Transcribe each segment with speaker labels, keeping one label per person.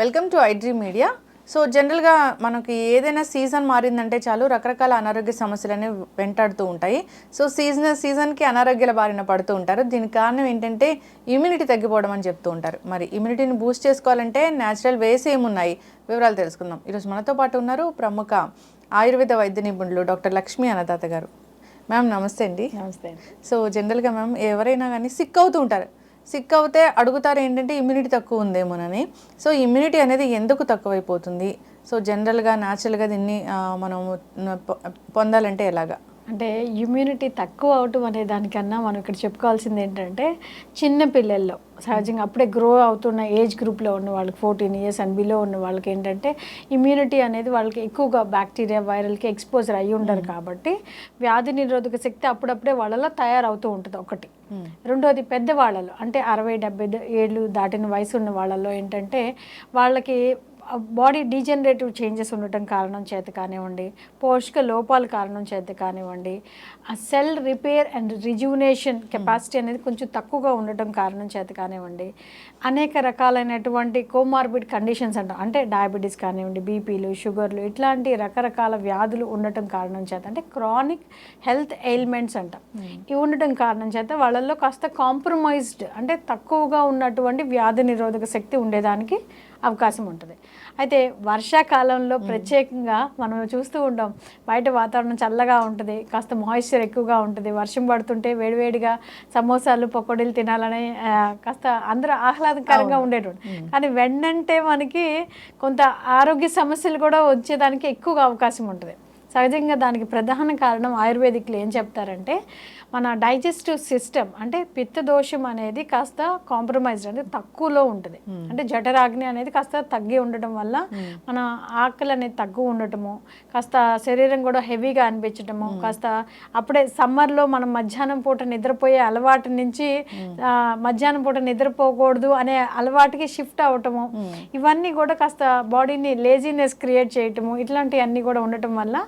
Speaker 1: Welcome to iDream media. So జనరల్గా మనకి ఏదైనా సీజన్ మారిందంటే చాలు రకరకాల అనారోగ్య సమస్యలని వెంటాడుతూ ఉంటాయి. సో సీజన్కి అనారోగ్యాల బారిన పడుతూ ఉంటారు. దీనికి కారణం ఏంటంటే ఇమ్యూనిటీ తగ్గిపోవడం అని చెప్తూ ఉంటారు. మరి ఇమ్యూనిటీని బూస్ట్ చేసుకోవాలంటే న్యాచురల్ వేస్ ఏమున్నాయి, వివరాలు తెలుసుకుందాం. ఈరోజు మనతో పాటు ఉన్నారు ప్రముఖ ఆయుర్వేద వైద్య నిపుణులు డాక్టర్ లక్ష్మీ అన్నదాత గారు. మ్యామ్ నమస్తే అండి.
Speaker 2: నమస్తే.
Speaker 1: సో జనరల్గా మ్యామ్ ఎవరైనా కానీ సిక్ అవుతూ ఉంటారు. సిక్ అవుతే అడుగుతారు ఏంటంటే ఇమ్యూనిటీ తక్కువ ఉందేమోనని. సో ఇమ్యూనిటీ అనేది ఎందుకు తక్కువైపోతుంది? సో జనరల్గా న్యాచురల్గా దీన్ని మనం పొందాలంటే ఎలాగా?
Speaker 2: అంటే ఇమ్యూనిటీ తక్కువ అవటం అనే దానికన్నా మనం ఇక్కడ చెప్పుకోవాల్సింది ఏంటంటే చిన్న పిల్లల్లో సహజంగా అప్పుడే గ్రో అవుతున్న ఏజ్ గ్రూప్లో ఉన్న వాళ్ళకి 14 years అండ్ బిలో ఉన్న వాళ్ళకి ఏంటంటే ఇమ్యూనిటీ అనేది వాళ్ళకి ఎక్కువగా బ్యాక్టీరియా వైరల్కి ఎక్స్పోజర్ అయ్యి ఉండరు కాబట్టి వ్యాధి నిరోధక శక్తి అప్పుడప్పుడే వాళ్ళలో తయారవుతూ ఉంటుంది ఒకటి. రెండోది పెద్దవాళ్ళలో అంటే 60-70 ఏళ్ళు దాటిన వయసు ఉన్న వాళ్ళలో ఏంటంటే వాళ్ళకి బాడీ డీజనరేటివ్ చేంజెస్ ఉండటం కారణం చేత కానివ్వండి, పోషక లోపాల కారణం చేత కానివ్వండి, ఆ cell repair and rejuvenation capacity అనేది కొంచెం తక్కువగా ఉండటం కారణం చేత కానివ్వండి, అనేక రకాలైనటువంటి కోమార్బిడ్ కండిషన్స్ అంటాం అంటే డయాబెటీస్ కానివ్వండి, బీపీలు, షుగర్లు ఇట్లాంటి రకరకాల వ్యాధులు ఉండటం కారణం చేత అంటే క్రానిక్ హెల్త్ ఎయిల్మెంట్స్ అంటాం. ఇవి ఉండటం కారణం చేత వాళ్ళల్లో కాస్త కాంప్రమైజ్డ్ అంటే తక్కువగా ఉన్నటువంటి వ్యాధి నిరోధక శక్తి ఉండేదానికి అవకాశం ఉంటుంది. అయితే వర్షాకాలంలో ప్రత్యేకంగా మనం చూస్తూ ఉంటాం, బయట వాతావరణం చల్లగా ఉంటుంది, కాస్త మాయిశ్చర్ ఎక్కువగా ఉంటుంది, వర్షం పడుతుంటే వేడివేడిగా సమోసాలు పకోడీలు తినాలని కాస్త అందరూ ఆహ్లాదకరంగా ఉండేటువంటి. కానీ వెన్నంటే మనకి కొంత ఆరోగ్య సమస్యలు కూడా వచ్చేదానికి ఎక్కువగా అవకాశం ఉంటుంది. సహజంగా దానికి ప్రధాన కారణం ఆయుర్వేదిక్లో ఏం చెప్తారంటే మన డైజెస్టివ్ సిస్టమ్ అంటే పిత్తదోషం అనేది కాస్త కాంప్రమైజ్డ్ అంటే తక్కువలో ఉంటుంది. అంటే జఠరాగ్ని అనేది కాస్త తగ్గి ఉండటం వల్ల మన ఆకలి అనేది తక్కువ ఉండటము, కాస్త శరీరం కూడా హెవీగా అనిపించటము, కాస్త అప్పుడే సమ్మర్లో మనం మధ్యాహ్నం పూట నిద్రపోయే అలవాటు నుంచి మధ్యాహ్నం పూట నిద్రపోకూడదు అనే అలవాటుకి షిఫ్ట్ అవటము, ఇవన్నీ కూడా కాస్త బాడీని లేజీనెస్ క్రియేట్ చేయటము, ఇట్లాంటివన్నీ కూడా ఉండటం వల్ల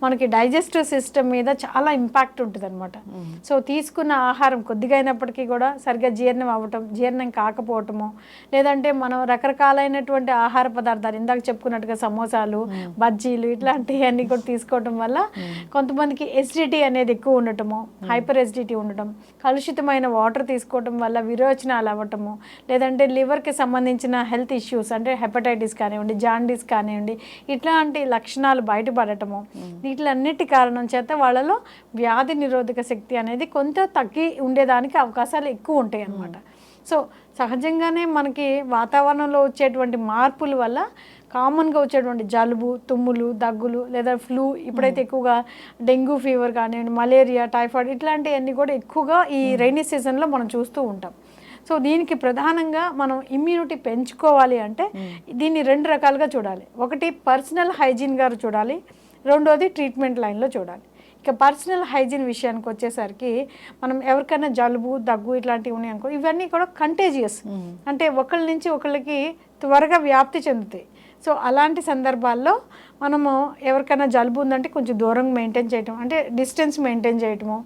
Speaker 2: మనకి డైజెస్టివ్ సిస్టమ్ మీద చాలా ఇంపాక్ట్ ఉంటుంది అనమాట. సో తీసుకున్న ఆహారం కొద్దిగా అయినప్పటికీ కూడా సరిగ్గా జీర్ణం అవ్వటం, జీర్ణం కాకపోవటము, లేదంటే మనం రకరకాలైనటువంటి ఆహార పదార్థాలు ఇందాక చెప్పుకున్నట్టుగా సమోసాలు, బజ్జీలు ఇట్లాంటివన్నీ కూడా తీసుకోవటం వల్ల కొంతమందికి ఎసిడిటీ అనేది ఎక్కువ ఉండటము, హైపర్ ఎసిడిటీ ఉండటం, కలుషితమైన వాటర్ తీసుకోవటం వల్ల విరోచనాలు అవ్వటము, లేదంటే లివర్కి సంబంధించిన హెల్త్ ఇష్యూస్ అంటే హెపటైటిస్ కానివ్వండి, జాండీస్ కానివ్వండి, ఇట్లాంటి లక్షణాలు బయటపడటము, వీటిలన్నిటి కారణం చేత వాళ్ళలో వ్యాధి నిరోధక శక్తి అనేది కొంత తగ్గి ఉండేదానికి అవకాశాలు ఎక్కువ ఉంటాయి అన్నమాట. సో సహజంగానే మనకి వాతావరణంలో వచ్చేటువంటి మార్పుల వల్ల కామన్గా వచ్చేటువంటి జలుబు, తుమ్ములు, దగ్గులు లేదా ఫ్లూ, ఇప్పుడైతే ఎక్కువగా డెంగ్యూ ఫీవర్ కానివ్వండి, మలేరియా, టైఫాయిడ్ ఇట్లాంటివన్నీ కూడా ఎక్కువగా ఈ రైనీ సీజన్లో మనం చూస్తూ ఉంటాం. సో దీనికి ప్రధానంగా మనం ఇమ్యూనిటీ పెంచుకోవాలి అంటే దీన్ని 2 రకాలుగా చూడాలి. ఒకటి పర్సనల్ హైజీన్ గారు చూడాలి, రెండోది ట్రీట్మెంట్ లైన్లో చూడాలి. ఇక పర్సనల్ హైజీన్ విషయానికి వచ్చేసరికి మనం ఎవరికైనా జలుబు, దగ్గు ఇట్లాంటివి ఉన్నాయి అనుకో, ఇవన్నీ కూడా కంటేజియస్ అంటే ఒకళ్ళ నుంచి ఒకళ్ళకి త్వరగా వ్యాప్తి చెందుతాయి. సో అలాంటి సందర్భాల్లో మనము ఎవరికైనా జలుబు ఉందంటే కొంచెం దూరం మెయింటైన్ చేయటం అంటే డిస్టెన్స్ మెయింటైన్ చేయటము,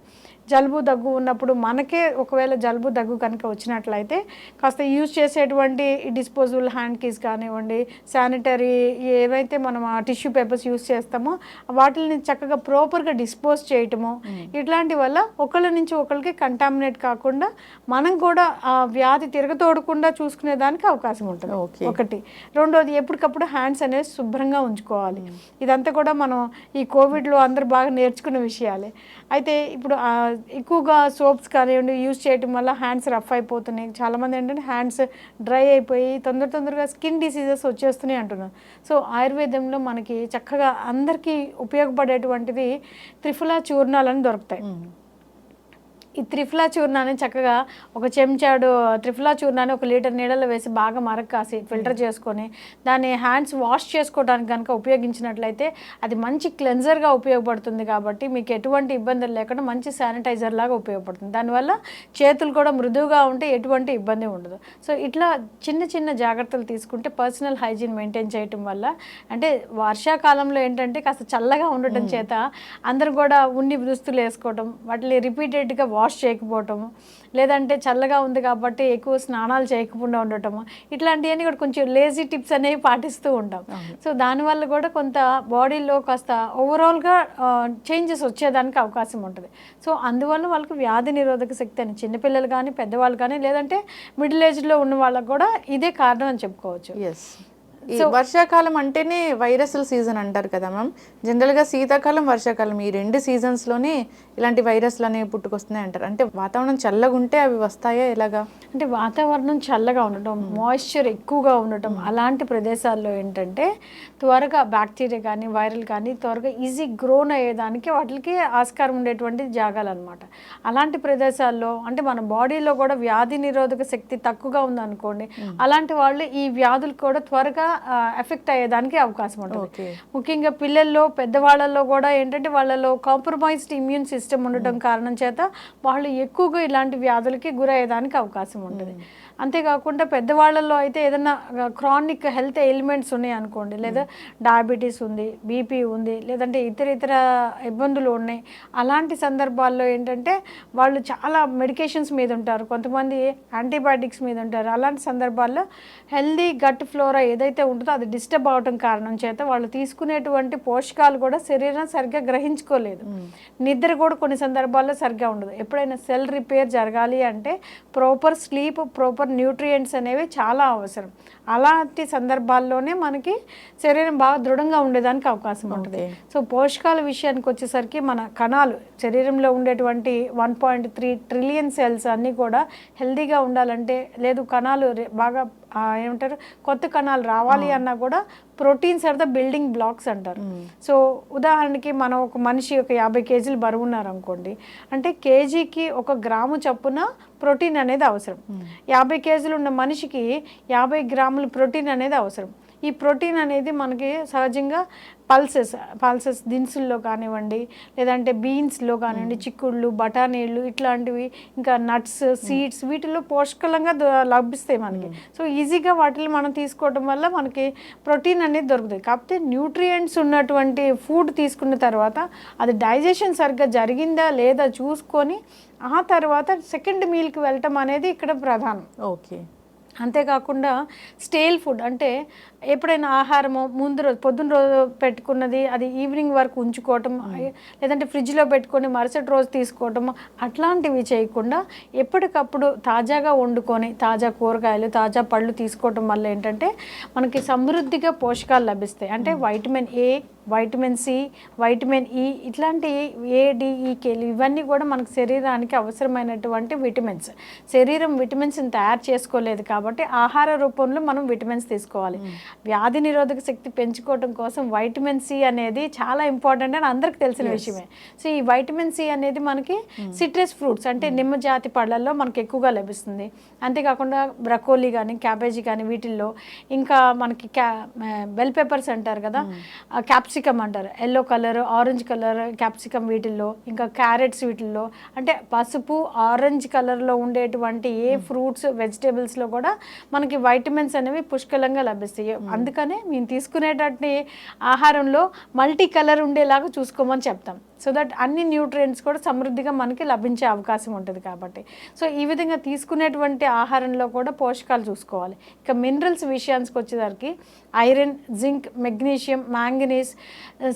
Speaker 2: జలుబు దగ్గు ఉన్నప్పుడు మనకే ఒకవేళ జలుబు దగ్గు కనుక వచ్చినట్లయితే కాస్త యూజ్ చేసేటువంటి డిస్పోజబుల్ హ్యాండ్ కీస్ కానివ్వండి, శానిటరీ ఏవైతే మనం ఆ టిష్యూ పేపర్స్ యూజ్ చేస్తామో వాటిని చక్కగా ప్రాపర్గా డిస్పోజ్ చేయటము, ఇట్లాంటి వల్ల ఒకళ్ళ నుంచి ఒకరికి కంటామినేట్ కాకుండా మనం కూడా ఆ వ్యాధి తిరగతోడకుండా చూసుకునే దానికి అవకాశం ఉంటుంది. ఒకటి. రెండోది ఎప్పటికప్పుడు హ్యాండ్స్ అనేవి శుభ్రంగా ఉంచుకోవాలి. ఇదంతా కూడా మనం ఈ కోవిడ్లో అందరూ బాగా నేర్చుకున్న విషయాలే. అయితే ఇప్పుడు ఎక్కువగా సోప్స్ కానివ్వండి యూజ్ చేయటం వల్ల హ్యాండ్స్ రఫ్ అయిపోతున్నాయి. చాలామంది ఏంటంటే హ్యాండ్స్ డ్రై అయిపోయి తొందరగా స్కిన్ డిసీజెస్ వచ్చేస్తున్నాయి అంటున్నారు. సో ఆయుర్వేదంలో మనకి చక్కగా అందరికీ ఉపయోగపడేటువంటిది త్రిఫలా చూర్ణాలని దొరుకుతాయి. ఈ త్రిఫలా చూర్ణాన్ని చక్కగా ఒక చెంచాడు త్రిఫలా చూర్ణాన్ని 1 లీటర్ నీళ్ళలో వేసి బాగా మరక్కాసి ఫిల్టర్ చేసుకొని దాన్ని హ్యాండ్స్ వాష్ చేసుకోవడానికి కనుక ఉపయోగించినట్లయితే అది మంచి క్లెన్జర్గా ఉపయోగపడుతుంది. కాబట్టి మీకు ఎటువంటి ఇబ్బందులు లేకుండా మంచి శానిటైజర్ లాగా ఉపయోగపడుతుంది. దానివల్ల చేతులు కూడా మృదువుగా ఉంటే ఎటువంటి ఇబ్బంది ఉండదు. సో ఇట్లా చిన్న జాగ్రత్తలు తీసుకుంటే పర్సనల్ హైజీన్ మెయింటైన్ చేయటం వల్ల అంటే వర్షాకాలంలో ఏంటంటే కాస్త చల్లగా ఉండటం చేత అందరూ కూడా ఉన్ని దుస్తులు వేసుకోవడం, వాటిని రిపీటెడ్గా వాష్ వాష్ చేయకపోవటము, లేదంటే చల్లగా ఉంది కాబట్టి ఎక్కువ స్నానాలు చేయకుండా ఉండటము, ఇట్లాంటివన్నీ కూడా కొంచెం లేజీ టిప్స్ అనేవి పాటిస్తూ ఉంటాం. సో దానివల్ల కూడా కొంత బాడీలో కాస్త ఓవరాల్గా చేంజెస్ వచ్చేదానికి అవకాశం ఉంటుంది. సో అందువల్ల వాళ్ళకి వ్యాధి నిరోధక శక్తి అని చిన్నపిల్లలు కానీ పెద్దవాళ్ళు కానీ లేదంటే మిడిల్ ఏజ్లో ఉన్న వాళ్ళకి కూడా ఇదే కారణం అని చెప్పుకోవచ్చు.
Speaker 1: ఎస్, ఈ వర్షాకాలం అంటేనే వైరస్ల సీజన్ అంటారు కదా మ్యామ్. జనరల్గా శీతాకాలం వర్షాకాలం ఈ 2 సీజన్స్లోనే ఇలాంటి వైరస్లు అనేవి పుట్టుకొస్తున్నాయి అంటారు. అంటే వాతావరణం చల్లగా ఉంటే అవి వస్తాయా ఎలాగా?
Speaker 2: అంటే వాతావరణం చల్లగా ఉండటం, మాయిశ్చర్ ఎక్కువగా ఉండటం అలాంటి ప్రదేశాల్లో ఏంటంటే త్వరగా బ్యాక్టీరియా కానీ వైరల్ కానీ త్వరగా ఈజీ గ్రోన్ అయ్యేదానికి వాటికి ఆస్కారం ఉండేటువంటి జాగాలు అనమాట. అలాంటి ప్రదేశాల్లో అంటే మన బాడీలో కూడా వ్యాధి నిరోధక శక్తి తక్కువగా ఉందనుకోండి, అలాంటి వాళ్ళు ఈ వ్యాధులు కూడా త్వరగా ఎఫెక్ట్ అయ్యేదానికి అవకాశం ఉంటుంది. ముఖ్యంగా పిల్లల్లో పెద్దవాళ్ళల్లో కూడా ఏంటంటే వాళ్ళలో కాంప్రమైజ్డ్ ఇమ్యూన్ సిస్టమ్ ఉండటం కారణం చేత వాళ్ళు ఎక్కువగా ఇలాంటి వ్యాధులకి గురయ్యేదానికి అవకాశం ఉంటుంది. అంతేకాకుండా పెద్దవాళ్ళల్లో అయితే ఏదైనా క్రానిక్ హెల్త్ ఎయిల్మెంట్స్ ఉన్నాయి అనుకోండి, లేదా డయాబెటీస్ ఉంది, బీపీ ఉంది, లేదంటే ఇతర ఇబ్బందులు ఉన్నాయి, అలాంటి సందర్భాల్లో ఏంటంటే వాళ్ళు చాలా మెడికేషన్స్ మీద ఉంటారు, కొంతమంది యాంటీబయాటిక్స్ మీద ఉంటారు. అలాంటి సందర్భాల్లో హెల్దీ గట్ ఫ్లోరా ఏదైతే ఉంటుందో అది డిస్టర్బ్ అవడం కారణం చేత వాళ్ళు తీసుకునేటువంటి పోషకాలు కూడా శరీరం సరిగ్గా గ్రహించుకోలేదు. నిద్ర కూడా కొన్ని సందర్భాల్లో సరిగ్గా ఉండదు. ఎప్పుడైనా సెల్ రిపేర్ జరగాలి అంటే ప్రాపర్ స్లీప్, ప్రాపర్ న్యూట్రియంట్స్ అనేవి చాలా అవసరం. అలాంటి సందర్భాల్లోనే మనకి శరీరం బాగా దృఢంగా ఉండేదానికి అవకాశం ఉంటుంది. సో పోషకాల విషయానికి వచ్చేసరికి మన కణాలు శరీరంలో ఉండేటువంటి 1.3 ట్రిలియన్ సెల్స్ అన్నీ కూడా హెల్దీగా ఉండాలంటే, లేదు కణాలు బాగా ఏమంటారు కొత్త కణాలు రావాలి అన్నా కూడా proteins are the building blocks అంటారు. సో ఉదాహరణకి మనం ఒక మనిషి ఒక 50 కేజీలు బరువు ఉన్నారనుకోండి, అంటే కేజీకి 1 గ్రాము చొప్పున ప్రోటీన్ అనేది అవసరం. 50 కేజీలు ఉన్న మనిషికి 50 గ్రాముల ప్రోటీన్ అనేది అవసరం. ఈ ప్రోటీన్ అనేది మనకి సహజంగా పల్సెస్ దినుసుల్లో కానివ్వండి, లేదంటే బీన్స్లో కానివ్వండి, చిక్కుళ్ళు, బఠానీళ్ళు ఇట్లాంటివి, ఇంకా నట్స్, సీడ్స్ వీటిల్లో పోషకలంగా లభిస్తాయి మనకి. సో ఈజీగా వాటిని మనం తీసుకోవడం వల్ల మనకి ప్రోటీన్ అనేది దొరుకుతుంది. కాకపోతే న్యూట్రియంట్స్ ఉన్నటువంటి ఫుడ్ తీసుకున్న తర్వాత అది డైజెషన్ సరిగ్గా జరిగిందా లేదా చూసుకొని ఆ తర్వాత సెకండ్ మీల్కి వెళ్ళటం అనేది ఇక్కడ ప్రధానం.
Speaker 1: ఓకే.
Speaker 2: అంతేకాకుండా స్టేల్ ఫుడ్ అంటే ఎప్పుడైనా ఆహారము ముందు రోజు పొద్దున్న రోజు పెట్టుకున్నది అది ఈవినింగ్ వరకు ఉంచుకోవటం, లేదంటే ఫ్రిడ్జ్లో పెట్టుకొని మరుసటి రోజు తీసుకోవటం, అట్లాంటివి చేయకుండా ఎప్పటికప్పుడు తాజాగా వండుకొని తాజా కూరగాయలు, తాజా పళ్ళు తీసుకోవటం వల్ల ఏంటంటే మనకి సమృద్ధిగా పోషకాలు లభిస్తాయి. అంటే vitamin A, vitamin C, vitamin E ఇట్లాంటి ADEKలు ఇవన్నీ కూడా మనకు శరీరానికి అవసరమైనటువంటి విటమిన్స్. శరీరం విటమిన్స్ని తయారు చేసుకోలేదు కాబట్టి ఆహార రూపంలో మనం విటమిన్స్ తీసుకోవాలి. వ్యాధి నిరోధక శక్తి పెంచుకోవడం కోసం వైటమిన్ సి అనేది చాలా ఇంపార్టెంట్ అని అందరికి తెలిసిన విషయమే. సో ఈ వైటమిన్ సి అనేది మనకి సిట్రస్ ఫ్రూట్స్ అంటే నిమ్మ జాతి పళ్ళల్లో మనకి ఎక్కువగా లభిస్తుంది. అంతేకాకుండా బ్రకోలీ కానీ క్యాబేజీ కానీ వీటిల్లో, ఇంకా మనకి బెల్ పెప్పర్స్ అంటారు కదా, క్యాప్సికమ్ అంటారు, yellow colour, orange colour capsicum వీటిల్లో, ఇంకా క్యారెట్స్ వీటిల్లో, అంటే పసుపు ఆరెంజ్ కలర్లో ఉండేటువంటి ఏ ఫ్రూట్స్ వెజిటేబుల్స్లో కూడా మనకి వైటమిన్స్ అనేవి పుష్కలంగా లభిస్తాయి. అందుకనే మేము తీసుకునేటటువంటి ఆహారంలో మల్టీ కలర్ ఉండేలాగా చూసుకోమని చెప్తాం. సో దట్ అన్ని న్యూట్రియంట్స్ కూడా సమృద్ధిగా మనకి లభించే అవకాశం ఉంటుంది కాబట్టి. సో ఈ విధంగా తీసుకునేటువంటి ఆహారంలో కూడా పోషకాలు చూసుకోవాలి. ఇక మినరల్స్ విషయానికి వచ్చేసరికి iron, zinc, magnesium, manganese,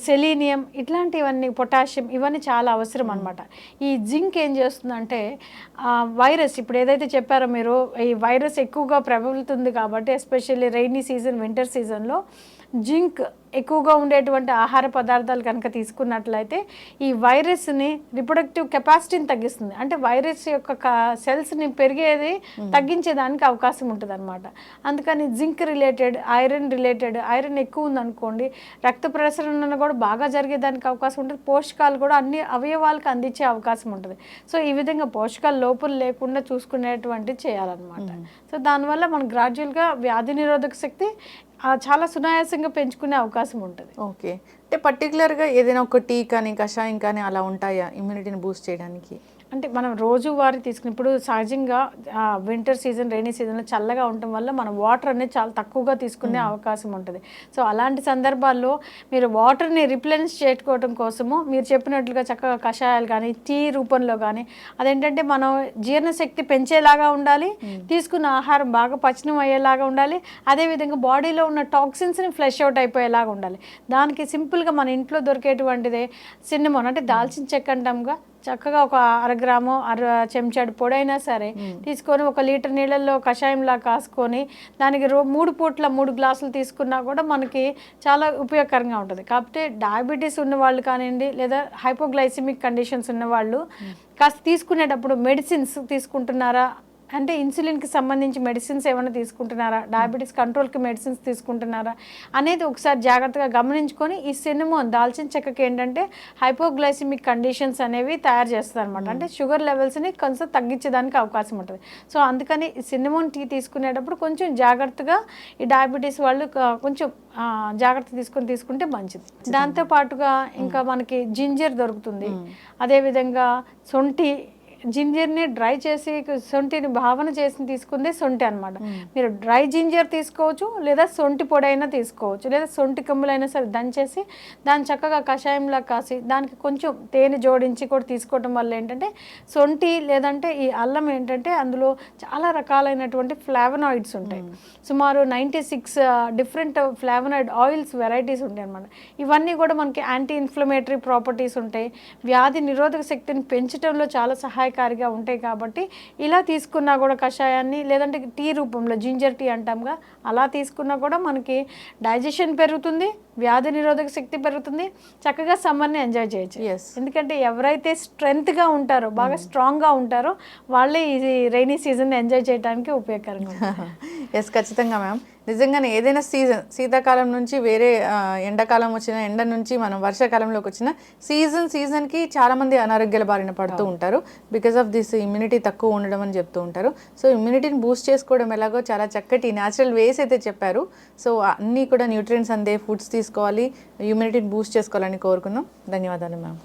Speaker 2: selenium ఇట్లాంటివన్నీ, పొటాషియం ఇవన్నీ చాలా అవసరం అనమాట. ఈ జింక్ ఏం చేస్తుందంటే వైరస్ ఇప్పుడు ఏదైతే చెప్పారో మీరు, ఈ వైరస్ ఎక్కువగా ప్రబలుతుంది కాబట్టి ఎస్పెషల్లీ రైనీ సీజన్, వింటర్ సీజన్లో జింక్ ఎక్కువగా ఉండేటువంటి ఆహార పదార్థాలు కనుక తీసుకున్నట్లయితే ఈ వైరస్ని రిప్రొడక్టివ్ కెపాసిటీని తగ్గిస్తుంది. అంటే వైరస్ యొక్క సెల్స్ని పెరిగేది తగ్గించేదానికి అవకాశం ఉంటుంది అనమాట. అందుకని జింక్ రిలేటెడ్, ఐరన్ ఎక్కువ ఉందనుకోండి రక్త ప్రసరణ కూడా బాగా జరిగేదానికి అవకాశం ఉంటుంది. పోషకాలు కూడా అన్ని అవయవాలకు అందించే అవకాశం ఉంటుంది. సో ఈ విధంగా పోషకాలు లోపల లేకుండా చూసుకునేటువంటివి చేయాలన్నమాట. సో దానివల్ల మనం గ్రాడ్యువల్గా వ్యాధి నిరోధక శక్తి చాలా సునాయాసంగా పెంచుకునే అవకాశం ఉంటుంది.
Speaker 1: ఓకే. అంటే పర్టికులర్గా ఏదైనా ఒక టీ కానీ కషాయం కానీ అలా ఉంటాయా ఇమ్యూనిటీని బూస్ట్ చేయడానికి?
Speaker 2: అంటే మనం రోజువారీ తీసుకున్నప్పుడు సహజంగా వింటర్ సీజన్ రైనీ సీజన్లో చల్లగా ఉండటం వల్ల మనం వాటర్ అనేది చాలా తక్కువగా తీసుకునే అవకాశం ఉంటుంది. సో అలాంటి సందర్భాల్లో మీరు వాటర్ని రిప్లెనిష్ చేసుకోవడం కోసము మీరు చెప్పినట్లుగా చక్కగా కషాయాలు కానీ టీ రూపంలో కానీ అదేంటంటే మనం జీర్ణశక్తి పెంచేలాగా ఉండాలి, తీసుకున్న ఆహారం బాగా పచనం అయ్యేలాగా ఉండాలి, అదేవిధంగా బాడీలో ఉన్న టాక్సిన్స్ని ఫ్లష్ అవుట్ అయిపోయేలాగా ఉండాలి. దానికి సింపుల్గా మన ఇంట్లో దొరికేటువంటిదే సిన్నమోన్ అంటే దాల్చిన చెక్క అంటాంగా, చక్కగా ఒక 1/2 గ్రాము 1/2 చెంచాడు పొడైనా సరే తీసుకొని 1 లీటర్ నీళ్ళల్లో కషాయంలా కాసుకొని దానికి 3 పూట్ల 3 గ్లాసులు తీసుకున్నా కూడా మనకి చాలా ఉపయోగకరంగా ఉంటుంది. కాకపోతే డయాబెటీస్ ఉన్న వాళ్ళు కానివ్వండి లేదా హైపోగ్లైసిమిక్ కండిషన్స్ ఉన్నవాళ్ళు కాస్త తీసుకునేటప్పుడు మెడిసిన్స్ తీసుకుంటున్నారా అంటే ఇన్సులిన్కి సంబంధించి మెడిసిన్స్ ఏమైనా తీసుకుంటున్నారా, డయాబెటీస్ కంట్రోల్కి మెడిసిన్స్ తీసుకుంటున్నారా అనేది ఒకసారి జాగ్రత్తగా గమనించుకొని ఈ సిన్నమోన్ దాల్చిన చెక్కకి ఏంటంటే హైపోగ్లైసిమిక్ కండిషన్స్ అనేవి తయారు చేస్తుంది అనమాట. అంటే షుగర్ లెవెల్స్ని కొంచెం తగ్గించేదానికి అవకాశం ఉంటుంది. సో అందుకని సిన్నమోన్ టీ తీసుకునేటప్పుడు కొంచెం జాగ్రత్తగా ఈ డయాబెటీస్ వాళ్ళు కొంచెం జాగ్రత్త తీసుకుంటే మంచిది. దాంతోపాటుగా ఇంకా మనకి జింజర్ దొరుకుతుంది, అదేవిధంగా సొంటి జింజర్ని డ్రై చేసి సొంటిని భావన చేసి తీసుకుందే సొంటి అనమాట. మీరు డ్రై జింజర్ తీసుకోవచ్చు లేదా సొంటి పొడి అయినా తీసుకోవచ్చు లేదా సొంటి కొమ్ములైనా సరే దంచేసి దాన్ని చక్కగా కషాయంలా కాసి దానికి కొంచెం తేనె జోడించి కూడా తీసుకోవడం వల్ల ఏంటంటే సొంటి లేదంటే ఈ అల్లం ఏంటంటే అందులో చాలా రకాలైనటువంటి ఫ్లావనాయిడ్స్ ఉంటాయి. సుమారు 96 డిఫరెంట్ ఫ్లావనాయిడ్ ఆయిల్స్ వెరైటీస్ ఉంటాయి అనమాట. ఇవన్నీ కూడా మనకి యాంటీ ఇన్ఫ్లమేటరీ ప్రాపర్టీస్ ఉంటాయి, వ్యాధి నిరోధక శక్తిని పెంచడంలో చాలా సహాయకారిగా ఉంటాయి. కాబట్టి ఇలా తీసుకున్నా కూడా కషాయాన్ని లేదంటే టీ రూపంలో జింజర్ టీ అంటాంగా అలా తీసుకున్నా కూడా మనకి డైజెషన్ పెరుగుతుంది, వ్యాధి నిరోధక శక్తి పెరుగుతుంది, చక్కగా సమ్మర్ని ఎంజాయ్ చేయొచ్చు. ఎందుకంటే ఎవరైతే స్ట్రెంగ్త్గా ఉంటారో బాగా స్ట్రాంగ్గా ఉంటారో వాళ్ళే ఈ రైనీ సీజన్ ఎంజాయ్ చేయడానికి ఉపయోగకరంగా ఉంటుంది.
Speaker 1: ఎస్, ఖచ్చితంగా మ్యామ్. నిజంగానే ఏదైనా సీజన్, శీతాకాలం నుంచి వేరే ఎండాకాలం వచ్చిన ఎండ నుంచి మనం వర్షాకాలంలోకి వచ్చిన సీజన్కి చాలామంది అనారోగ్యాల బారిన పడుతూ ఉంటారు. బికాస్ ఆఫ్ దిస్ ఇమ్యూనిటీ తక్కువ ఉండడం అని చెప్తూ ఉంటారు. సో ఇమ్యూనిటీని బూస్ట్ చేసుకోవడం ఎలాగో చాలా చక్కటి న్యాచురల్ వేస్ అయితే చెప్పారు. సో అన్నీ కూడా న్యూట్రియంట్స్ అందే ఫుడ్స్ తీసుకోవాలి, ఇమ్యూనిటీని బూస్ట్ చేసుకోవాలని కోరుకుందాం. ధన్యవాదాలు మ్యామ్.